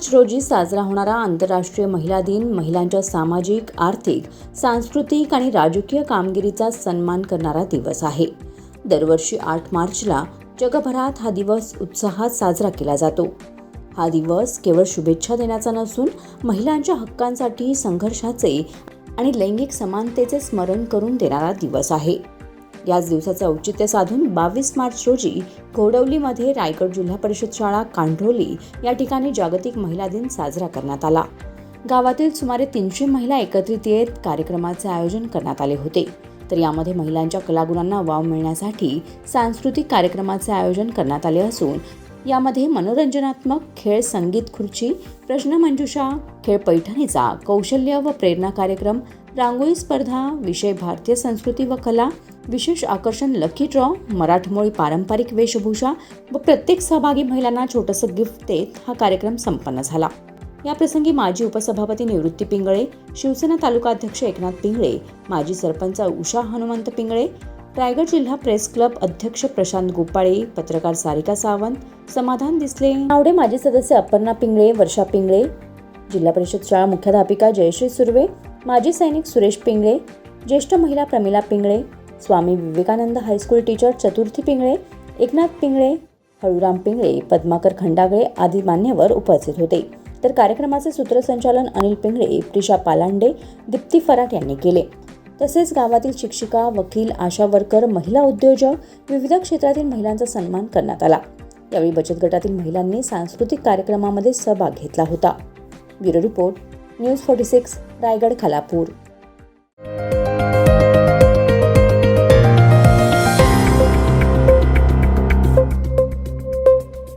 मार्च रोजी साजरा होणारा आंतरराष्ट्रीय महिला दिन महिलांच्या सामाजिक, आर्थिक, सांस्कृतिक आणि राजकीय कामगिरीचा सन्मान करणारा दिवस आहे. दरवर्षी 8 मार्चला जगभरात हा दिवस उत्साहात साजरा केला जातो. हा दिवस केवळ शुभेच्छा देण्याचा नसून महिलांच्या हक्कांसाठी संघर्षाचे आणि लैंगिक समानतेचे स्मरण करून देणारा दिवस आहे. याच दिवसाचे औचित्य साधून 22 मार्च रोजी घोडवलीमध्ये रायगड जिल्हा परिषद शाळा कांढोली या ठिकाणी जागतिक महिला दिन साजरा करण्यात आला. गावातील सुमारे 300 महिला एकत्रित येत कार्यक्रमाचे आयोजन करण्यात आले होते. तर यामध्ये महिलांच्या कलागुणांना वाव मिळण्यासाठी सांस्कृतिक कार्यक्रमाचे आयोजन करण्यात आले असून यामध्ये मनोरंजनात्मक खेळ, संगीत खुर्ची, प्रश्नमंजुषा, खेळ पैठणीचा, कौशल्य व प्रेरणा कार्यक्रम, रांगोळी स्पर्धा, विषय भारतीय संस्कृती व कला, विशेष आकर्षण लकी ड्रॉ, मराठमोळी पारंपरिक वेशभूषा व प्रत्येक सहभागी महिलांना छोटंसं गिफ्ट देत हा कार्यक्रम संपन्न झाला. याप्रसंगी माजी उपसभापती निवृत्ती पिंगळे, शिवसेना तालुका अध्यक्ष एकनाथ पिंगळे, माजी सरपंच उषा हनुमंत पिंगळे, रायगड जिल्हा प्रेस क्लब अध्यक्ष प्रशांत गोपाळे, पत्रकार सारिका सावंत, समाधान दिसले नावडे, माजी सदस्य अपर्णा पिंगळे, वर्षा पिंगळे, जिल्हा परिषद शाळा मुख्याध्यापिका जयश्री सुर्वे, माजी सैनिक सुरेश पिंगळे, ज्येष्ठ महिला प्रमिला पिंगळे, स्वामी विवेकानंद हायस्कूल टीचर चतुर्थी पिंगळे, एकनाथ पिंगळे, हळूराम पिंगळे, पद्माकर खंडागळे आदी मान्यवर उपस्थित होते. तर कार्यक्रमाचे सूत्रसंचालन अनिल पिंगळे, प्रिशा पालांडे, दीप्ती फराट यांनी केले. तसेच गावातील शिक्षिका, वकील, आशा वर्कर, महिला उद्योजक, विविध क्षेत्रातील महिलांचा सन्मान करण्यात आला. यावेळी बचत गटातील महिलांनी सांस्कृतिक कार्यक्रमामध्ये सहभाग घेतला होता. Bureau report, news 46, Raigad, Khalapur.